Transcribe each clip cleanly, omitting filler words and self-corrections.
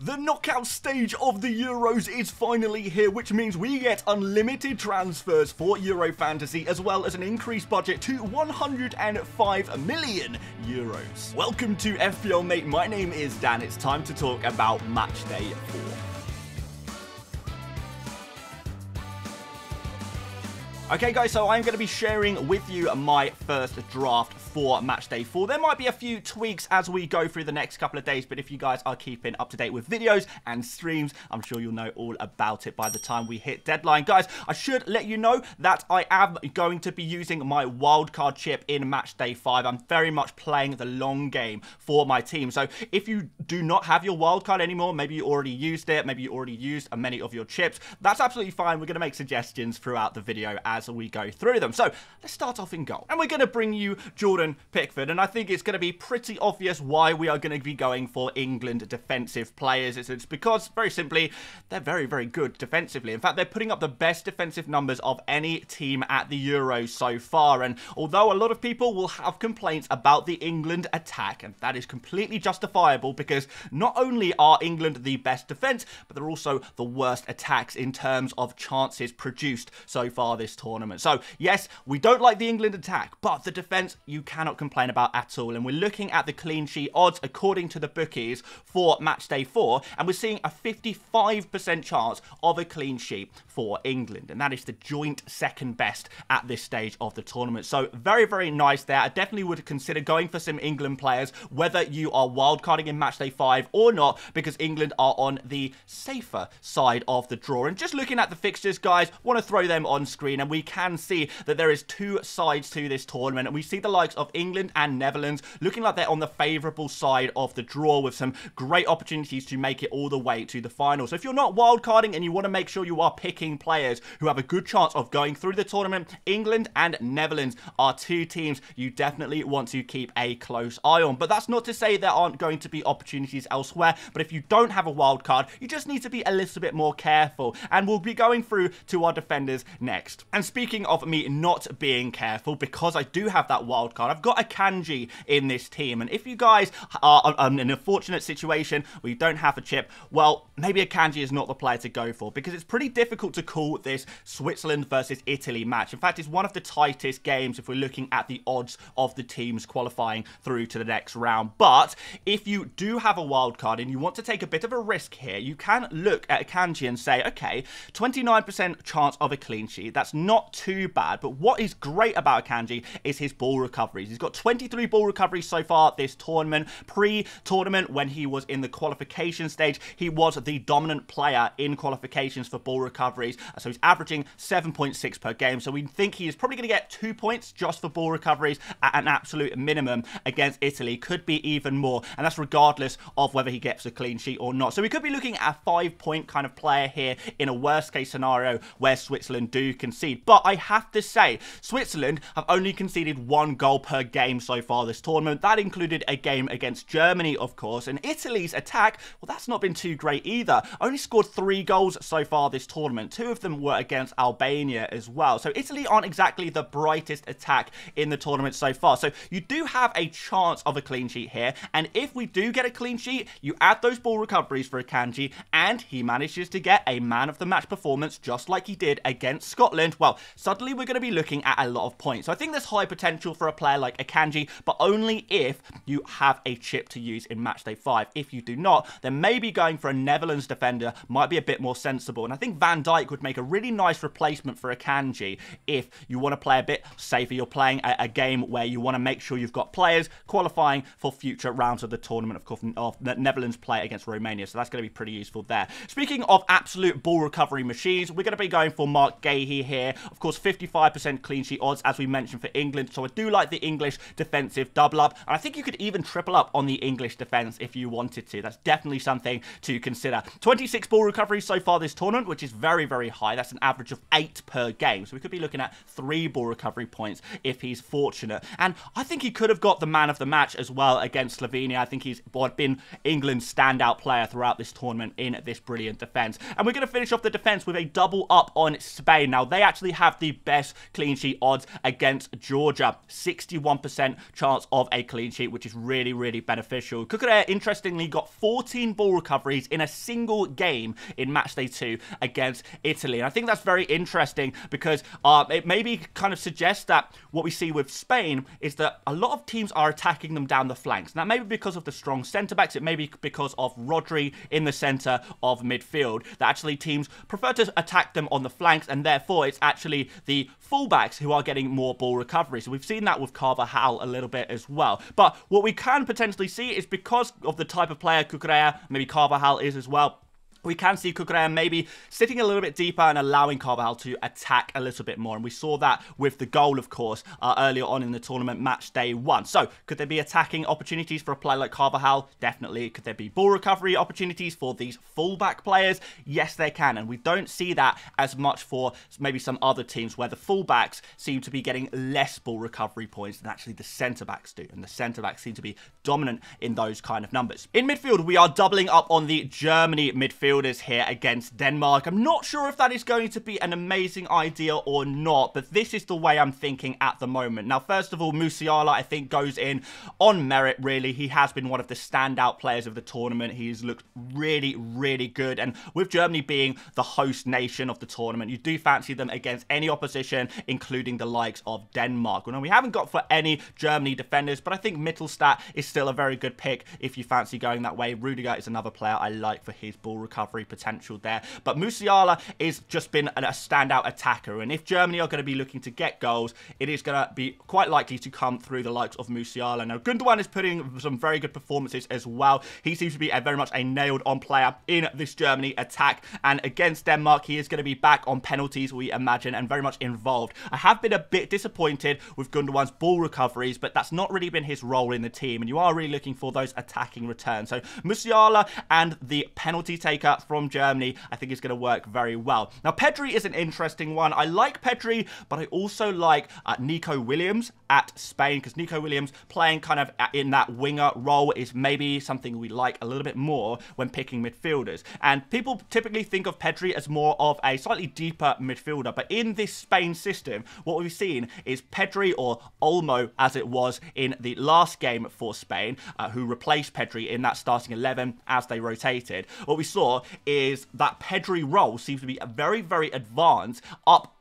The knockout stage of the Euros is finally here, which means we get unlimited transfers for Euro Fantasy, as well as an increased budget to 105 million euros. Welcome to FPL Mate, my name is Dan. It's time to talk about Matchday 4. Okay guys, so I'm going to be sharing with you my first draft for Matchday 4. There might be a few tweaks as we go through the next couple of days, but if you guys are keeping up to date with videos and streams, I'm sure you'll know all about it by the time we hit deadline. Guys, I should let you know that I am going to be using my wildcard chip in Matchday 5. I'm very much playing the long game for my team. So if you do not have your wildcard anymore, maybe you already used it, maybe you already used many of your chips, that's absolutely fine. We're going to make suggestions throughout the video as we go through them. So let's start off in goal. And we're going to bring you Jordan Pickford, and I think it's going to be pretty obvious why we are going to be going for England defensive players. It's because, very simply, they're very, very good defensively. In fact, they're putting up the best defensive numbers of any team at the Euros so far. And although a lot of people will have complaints about the England attack, and that is completely justifiable because not only are England the best defense, but they're also the worst attacks in terms of chances produced so far this tournament. So yes, we don't like the England attack, but the defense you cannot complain about at all. And we're looking at the clean sheet odds according to the bookies for Matchday 4, and we're seeing a 55% chance of a clean sheet for England, and that is the joint second best at this stage of the tournament. So very, very nice there. I definitely would consider going for some England players, whether you are wildcarding in Matchday 5 or not, because England are on the safer side of the draw. And just looking at the fixtures, guys, want to throw them on screen, and we can see that there is two sides to this tournament, and we see the likes of England and Netherlands looking like they're on the favourable side of the draw with some great opportunities to make it all the way to the final. So if you're not wildcarding and you want to make sure you are picking players who have a good chance of going through the tournament, England and Netherlands are two teams you definitely want to keep a close eye on. But that's not to say there aren't going to be opportunities elsewhere, but if you don't have a wildcard, you just need to be a little bit more careful, and we'll be going through to our defenders next. And speaking of me not being careful, because I do have that wildcard, I've got a Kanji in this team, and if you guys are in a fortunate situation where you don't have a chip, well, maybe a Kanji is not the player to go for, because it's pretty difficult to call this Switzerland versus Italy match. In fact, it's one of the tightest games if we're looking at the odds of the teams qualifying through to the next round. But if you do have a wildcard and you want to take a bit of a risk here, you can look at a Kanji and say, okay, 29% chance of a clean sheet. That's not too bad, but what is great about Kanji is his ball recoveries. He's got 23 ball recoveries so far this tournament. Pre-tournament, when he was in the qualification stage, he was the dominant player in qualifications for ball recoveries. So he's averaging 7.6 per game. So we think he is probably going to get 2 points just for ball recoveries at an absolute minimum against Italy. Could be even more, and that's regardless of whether he gets a clean sheet or not. So we could be looking at a 5-point kind of player here in a worst case scenario where Switzerland do concede. But I have to say, Switzerland have only conceded 1 goal per game so far this tournament. That included a game against Germany, of course, and Italy's attack, well, that's not been too great either. Only scored 3 goals so far this tournament. 2 of them were against Albania as well. So Italy aren't exactly the brightest attack in the tournament so far. So you do have a chance of a clean sheet here, and if we do get a clean sheet, you add those ball recoveries for Akanji, and he manages to get a man of the match performance just like he did against Scotland, well, suddenly we're going to be looking at a lot of points. So I think there's high potential for a player like Akanji, but only if you have a chip to use in Matchday 5. If you do not, then maybe going for a Netherlands defender might be a bit more sensible. And I think Van Dijk would make a really nice replacement for Akanji if you want to play a bit safer. You're playing a game where you want to make sure you've got players qualifying for future rounds of the tournament. Of course, the Netherlands play against Romania, so that's going to be pretty useful there. Speaking of absolute ball recovery machines, we're going to be going for Mark Gahey here. Of course, 55% clean sheet odds, as we mentioned, for England. So I do like the English defensive double up, and I think you could even triple up on the English defense if you wanted to. That's definitely something to consider. 26 ball recoveries so far this tournament, which is very, very high. That's an average of 8 per game. So we could be looking at 3 ball recovery points if he's fortunate. And I think he could have got the man of the match as well against Slovenia. I think he's been England's standout player throughout this tournament in this brilliant defense. And we're going to finish off the defense with a double up on Spain. Now, they actually actually have the best clean sheet odds against Georgia. 61% chance of a clean sheet, which is really, really beneficial. Cucurella, interestingly, got 14 ball recoveries in a single game in matchday 2 against Italy. And I think that's very interesting because it maybe kind of suggests that what we see with Spain is that a lot of teams are attacking them down the flanks. Now, maybe because of the strong centre-backs, it may be because of Rodri in the centre of midfield, that actually teams prefer to attack them on the flanks, and therefore it's actually the fullbacks who are getting more ball recovery. So we've seen that with Carvajal a little bit as well. But what we can potentially see is because of the type of player Cucurella, maybe Carvajal is as well, we can see Cucurella maybe sitting a little bit deeper and allowing Carvajal to attack a little bit more. And we saw that with the goal, of course, earlier on in the tournament, match day 1. So, could there be attacking opportunities for a player like Carvajal? Definitely. Could there be ball recovery opportunities for these fullback players? Yes, there can. And we don't see that as much for maybe some other teams where the fullbacks seem to be getting less ball recovery points than actually the centre-backs do. And the centre-backs seem to be dominant in those kind of numbers. In midfield, we are doubling up on the Germany midfield here against Denmark. I'm not sure if that is going to be an amazing idea or not, but this is the way I'm thinking at the moment. Now, first of all, Musiala, I think, goes in on merit, really. He has been one of the standout players of the tournament. He's looked really, really good. And with Germany being the host nation of the tournament, you do fancy them against any opposition, including the likes of Denmark. Well, we haven't got for any Germany defenders, but I think Mittelstadt is still a very good pick if you fancy going that way. Rudiger is another player I like for his ball recovery potential there. But Musiala is just been a standout attacker, and if Germany are going to be looking to get goals, it is going to be quite likely to come through the likes of Musiala. Now, Gundogan is putting some very good performances as well. He seems to be very much a nailed-on player in this Germany attack, and against Denmark, he is going to be back on penalties, we imagine, and very much involved. I have been a bit disappointed with Gundogan's ball recoveries, but that's not really been his role in the team, and you are really looking for those attacking returns. So Musiala and the penalty taker from Germany, I think is going to work very well. Now, Pedri is an interesting one. I like Pedri, but I also like Nico Williams at Spain, because Nico Williams playing kind of in that winger role is maybe something we like a little bit more when picking midfielders. And people typically think of Pedri as more of a slightly deeper midfielder, but in this Spain system, what we've seen is Pedri, or Olmo as it was in the last game for Spain, who replaced Pedri in that starting 11 as they rotated. What we saw is that Pedri role seems to be very, very advanced,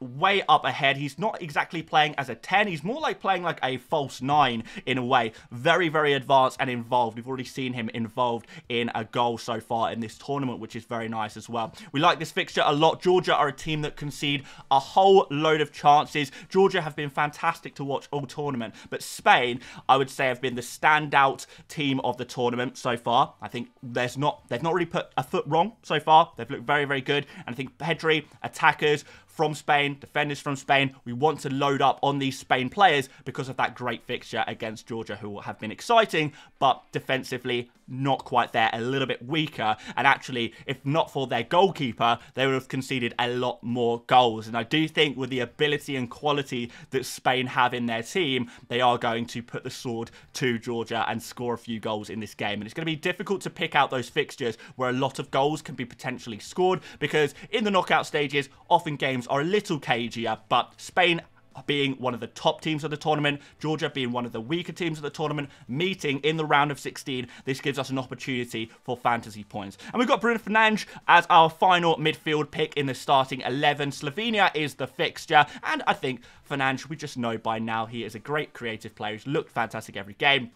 way up ahead. He's not exactly playing as a 10. He's more like playing like a false 9 in a way. Very, very advanced and involved. We've already seen him involved in a goal so far in this tournament, which is very nice as well. We like this fixture a lot. Georgia are a team that concede a whole load of chances. Georgia have been fantastic to watch all tournament, but Spain, I would say, have been the standout team of the tournament so far. I think they've not really put a foot wrong so far. They've looked very, very good. And I think Pedri, attackers from Spain, defenders from Spain, we want to load up on these Spain players because of that great fixture against Georgia, who have been exciting, but defensively not quite there, a little bit weaker. And actually, if not for their goalkeeper, they would have conceded a lot more goals. And I do think with the ability and quality that Spain have in their team, they are going to put the sword to Georgia and score a few goals in this game. And it's going to be difficult to pick out those fixtures where a lot of goals can be potentially scored, because in the knockout stages, often games are a little cagier, but Spain being one of the top teams of the tournament, Georgia being one of the weaker teams of the tournament, meeting in the round of 16, this gives us an opportunity for fantasy points. And we've got Bruno Fernandes as our final midfield pick in the starting 11. Slovenia is the fixture, and I think Fernandes, we just know by now, he is a great creative player. He's looked fantastic every game.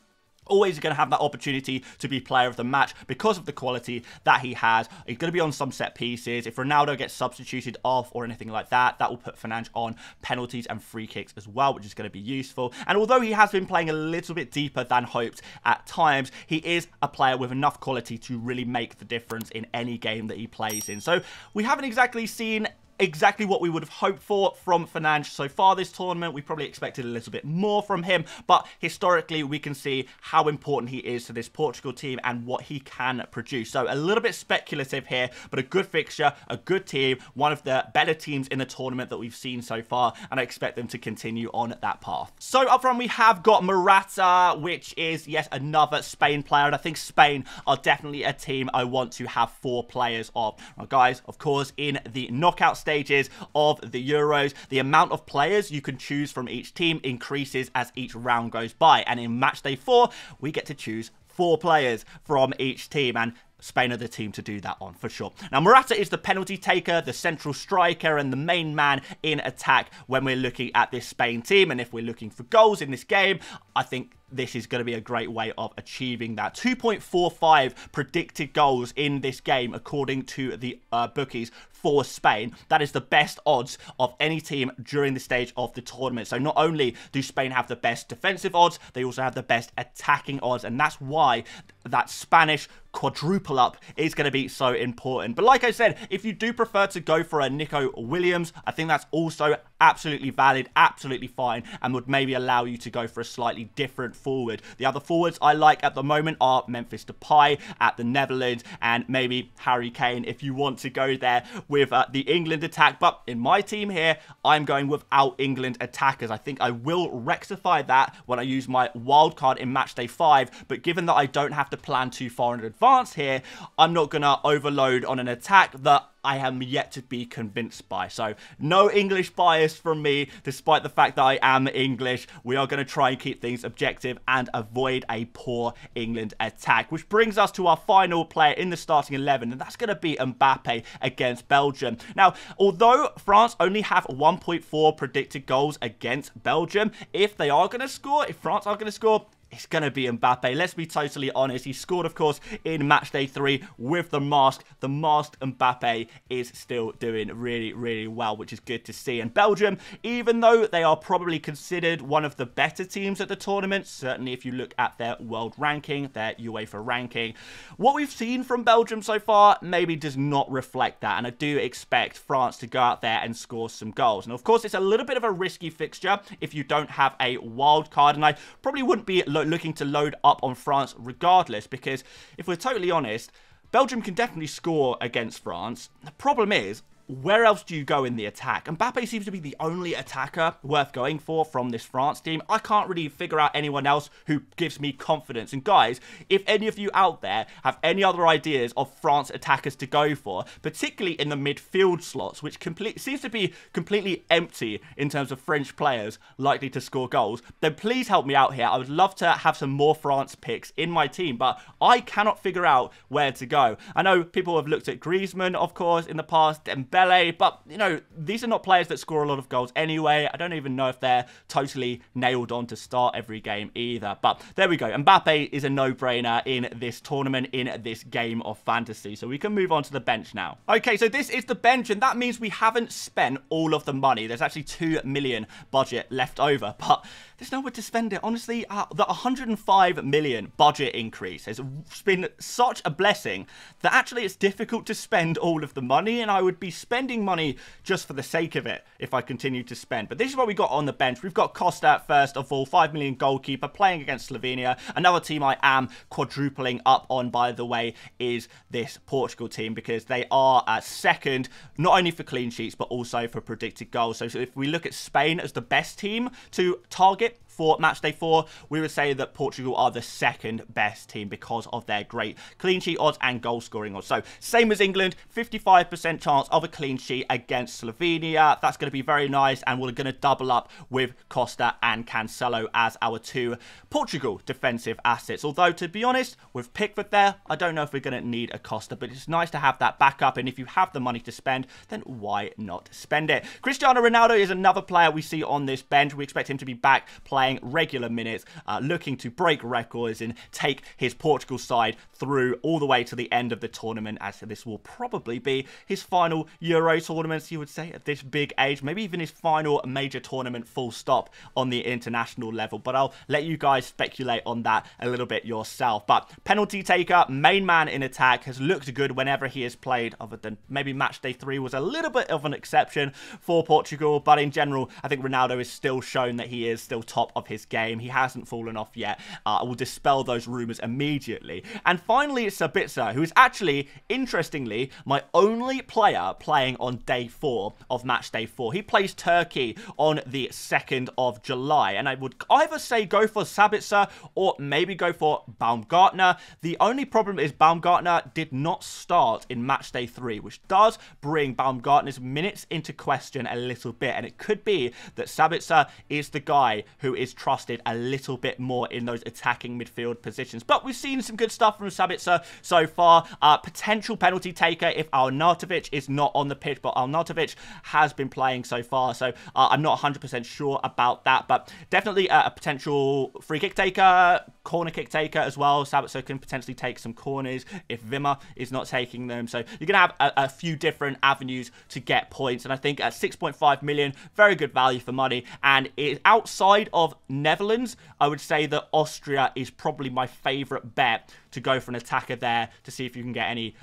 Always going to have that opportunity to be player of the match because of the quality that he has. He's going to be on some set pieces. If Ronaldo gets substituted off or anything like that, that will put Fernandes on penalties and free kicks as well, which is going to be useful. And although he has been playing a little bit deeper than hoped at times, he is a player with enough quality to really make the difference in any game that he plays in. So we haven't exactly seen exactly what we would have hoped for from Fernandes so far this tournament. We probably expected a little bit more from him, but historically we can see how important he is to this Portugal team and what he can produce. So a little bit speculative here, but a good fixture, a good team, one of the better teams in the tournament that we've seen so far, and I expect them to continue on that path. So up front we have got Morata, which is yet another Spain player, and I think Spain are definitely a team I want to have 4 players of. Now guys, of course, in the knockout stages of the Euros, the amount of players you can choose from each team increases as each round goes by. And in Matchday 4, we get to choose 4 players from each team, and Spain are the team to do that on, for sure. Now, Morata is the penalty taker, the central striker, and the main man in attack when we're looking at this Spain team. And if we're looking for goals in this game, I think this is going to be a great way of achieving that. 2.45 predicted goals in this game, according to the bookies for Spain. That is the best odds of any team during the stage of the tournament. So not only do Spain have the best defensive odds, they also have the best attacking odds. And that's why that Spanish quadruple up is going to be so important. But like I said, if you do prefer to go for a Nico Williams, I think that's also absolutely valid, absolutely fine, and would maybe allow you to go for a slightly different forward. The other forwards I like at the moment are Memphis Depay at the Netherlands, and maybe Harry Kane if you want to go there with the England attack. But in my team here, I'm going without England attackers. I think I will rectify that when I use my wildcard in Matchday 5, but given that I don't have to plan too far in advance here, I'm not going to overload on an attack that I am yet to be convinced by. So no English bias from me, despite the fact that I am English. We are going to try and keep things objective and avoid a poor England attack, which brings us to our final player in the starting 11, and that's going to be Mbappe against Belgium. Now, although France only have 1.4 predicted goals against Belgium, if they are going to score, if France are going to score, it's going to be Mbappe. Let's be totally honest. He scored, of course, in Matchday 3 with the mask. The masked Mbappe is still doing really, really well, which is good to see. And Belgium, even though they are probably considered one of the better teams at the tournament, certainly if you look at their world ranking, their UEFA ranking, what we've seen from Belgium so far maybe does not reflect that. And I do expect France to go out there and score some goals. And of course, it's a little bit of a risky fixture if you don't have a wild card. And I probably wouldn't be looking to load up on France regardless, because if we're totally honest, Belgium can definitely score against France. The problem is, where else do you go in the attack? Mbappe seems to be the only attacker worth going for from this France team. I can't really figure out anyone else who gives me confidence. And guys, if any of you out there have any other ideas of France attackers to go for, particularly in the midfield slots, which seems to be completely empty in terms of French players likely to score goals, then please help me out here. I would love to have some more France picks in my team, but I cannot figure out where to go. I know people have looked at Griezmann, of course, in the past, Dembele, but, you know, these are not players that score a lot of goals anyway. I don't even know if they're totally nailed on to start every game either. But there we go. Mbappe is a no-brainer in this tournament, in this game of fantasy. So we can move on to the bench now. Okay, so this is the bench, and that means we haven't spent all of the money. There's actually 2 million budget left over, but there's nowhere to spend it. Honestly, the 105 million budget increase has been such a blessing that actually it's difficult to spend all of the money, and I would be spending money just for the sake of it if I continue to spend. But this is what we got on the bench. We've got Costa, first of all, 5 million goalkeeper, playing against Slovenia. Another team I am quadrupling up on, by the way, is this Portugal team, because they are second, not only for clean sheets, but also for predicted goals. So if we look at Spain as the best team to target for Matchday 4, we would say that Portugal are the second best team because of their great clean sheet odds and goal scoring odds. So same as England, 55% chance of a clean sheet against Slovenia. That's going to be very nice, and we're going to double up with Costa and Cancelo as our 2 Portugal defensive assets. Although, to be honest, with Pickford there, I don't know if we're going to need a Costa, but it's nice to have that backup, and if you have the money to spend, then why not spend it? Cristiano Ronaldo is another player we see on this bench. We expect him to be back playing regular minutes, looking to break records and take his Portugal side through all the way to the end of the tournament, as this will probably be his final Euro tournament, you would say, at this big age, maybe even his final major tournament full stop on the international level. But I'll let you guys speculate on that a little bit yourself. But penalty taker, main man in attack, has looked good whenever he has played, other than maybe Matchday 3 was a little bit of an exception for Portugal. But in general, I think Ronaldo has still shown that he is still top of his game. He hasn't fallen off yet. I will dispel those rumors immediately. And finally, hzfCWh, who is actually, interestingly, my only player playing on day 4 of Matchday 4. He plays Turkey on the 2nd of July, and I would either say go for hzfCWh or maybe go for Baumgartner. The only problem is Baumgartner did not start in Matchday 3, which does bring Baumgartner's minutes into question a little bit, and it could be that hzfCWh is the guy who is trusted a little bit more in those attacking midfield positions. But we've seen some good stuff from hzfCWh so far. Potential penalty taker if Arnautovic is not on the pitch, but Arnautovic has been playing so far, so I'm not 100% sure about that, but definitely a potential free kick taker, corner kick taker as well. hzfCWh can potentially take some corners if Wimmer is not taking them, so you're going to have a few different avenues to get points, and I think at 6.5 million, very good value for money. And outside of Netherlands, I would say that Austria is probably my favourite bet to go for an attacker there to see if you can get any,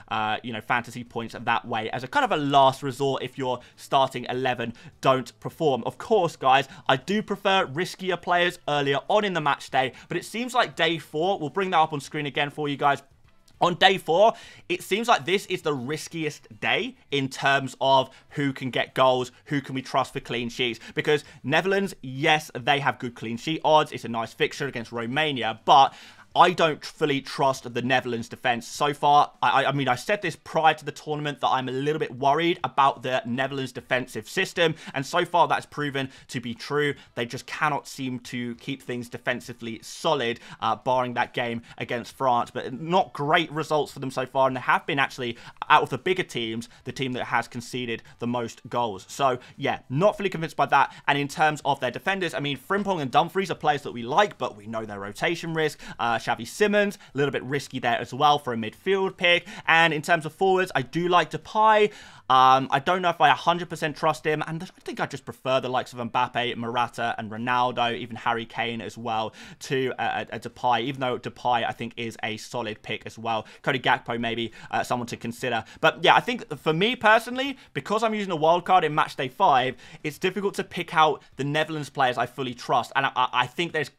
fantasy points that way as a kind of a last resort if your starting 11 don't perform. Of course, guys, I do prefer riskier players earlier on in the match day, but it seems like day 4, we'll bring that up on screen again for you guys. On day 4, it seems like this is the riskiest day in terms of who can get goals, who can we trust for clean sheets. Because Netherlands, yes, they have good clean sheet odds. It's a nice fixture against Romania, but I don't fully trust the Netherlands defense so far. I mean, I said this prior to the tournament that I'm a little bit worried about the Netherlands defensive system, and so far that's proven to be true. They just cannot seem to keep things defensively solid, barring that game against France, but not great results for them so far, and they have been actually, out of the bigger teams, the team that has conceded the most goals. So, yeah, not fully convinced by that, and in terms of their defenders, I mean, Frimpong and Dumfries are players that we like, but we know their rotation risk. Xavi Simons, a little bit risky there as well for a midfield pick. And in terms of forwards, I do like Depay. I don't know if I 100% trust him, and I think I just prefer the likes of Mbappe, Morata, and Ronaldo, even Harry Kane as well, to a Depay, even though Depay, I think, is a solid pick as well. Cody Gakpo, maybe someone to consider. But yeah, I think for me personally, because I'm using a wildcard in Matchday 5, it's difficult to pick out the Netherlands players I fully trust, and I think there's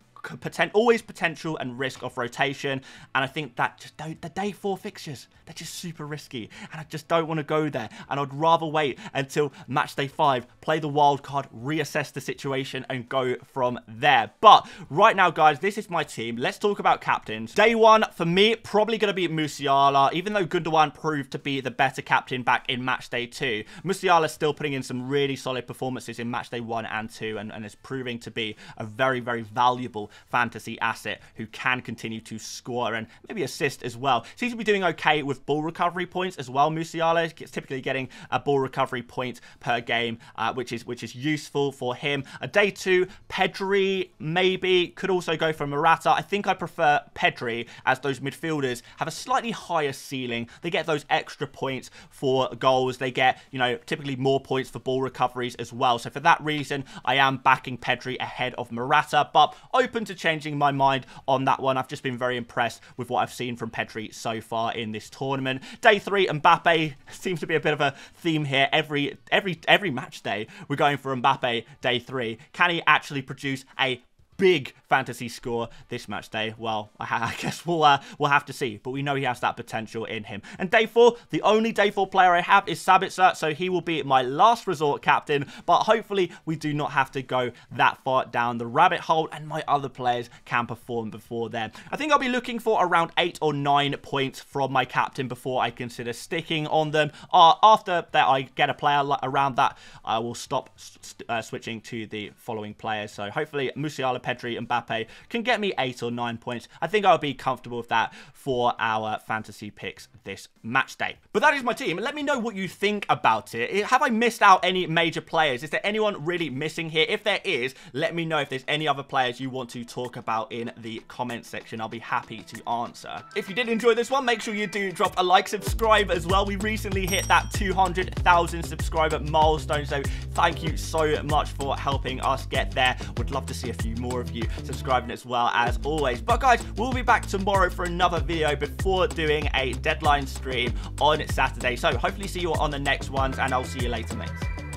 always potential and risk of rotation, and I think that just the day 4 fixtures, they're just super risky, and I just don't want to go there, and I'd rather wait until Matchday 5, play the wild card, reassess the situation, and go from there. But right now, guys, this is my team. Let's talk about captains. Day 1 for me, probably going to be Musiala, even though Gundogan proved to be the better captain back in Matchday 2. Musiala still putting in some really solid performances in Matchday 1 and 2, and is proving to be a very, very valuable fantasy asset who can continue to score and maybe assist as well. Seems to be doing okay with ball recovery points as well. Musiala is typically getting a ball recovery point per game, which is useful for him. A day 2, Pedri maybe could also go for Morata. I think I prefer Pedri, as those midfielders have a slightly higher ceiling. They get those extra points for goals. They get, typically more points for ball recoveries as well. So for that reason, I am backing Pedri ahead of Morata, but open to changing my mind on that one. I've just been very impressed with what I've seen from Pedri so far in this tournament. Day 3, Mbappe seems to be a bit of a theme here. Every match day, we're going for Mbappe day 3. Can he actually produce a big fantasy score this match day? Well, I guess we'll have to see, but we know he has that potential in him. And day 4, the only day 4 player I have is hzfCWh, so he will be my last resort captain, but hopefully we do not have to go that far down the rabbit hole, and my other players can perform before then. I think I'll be looking for around 8 or 9 points from my captain before I consider sticking on them. After that, I get a player around that, I will stop switching to the following players. So hopefully Musiala, Pedri, and Mbappe can get me 8 or 9 points. I think I'll be comfortable with that for our fantasy picks this match day. But that is my team. Let me know what you think about it. Have I missed out any major players? Is there anyone really missing here? If there is, let me know if there's any other players you want to talk about in the comment section. I'll be happy to answer. If you did enjoy this one, make sure you do drop a like, subscribe as well. We recently hit that 200,000 subscriber milestone, so thank you so much for helping us get there. Would love to see a few more of you subscribing as well, as always. But guys, we'll be back tomorrow for another video before doing a deadline stream on Saturday, so hopefully see you on the next ones, and I'll see you later, mates.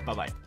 Bye bye.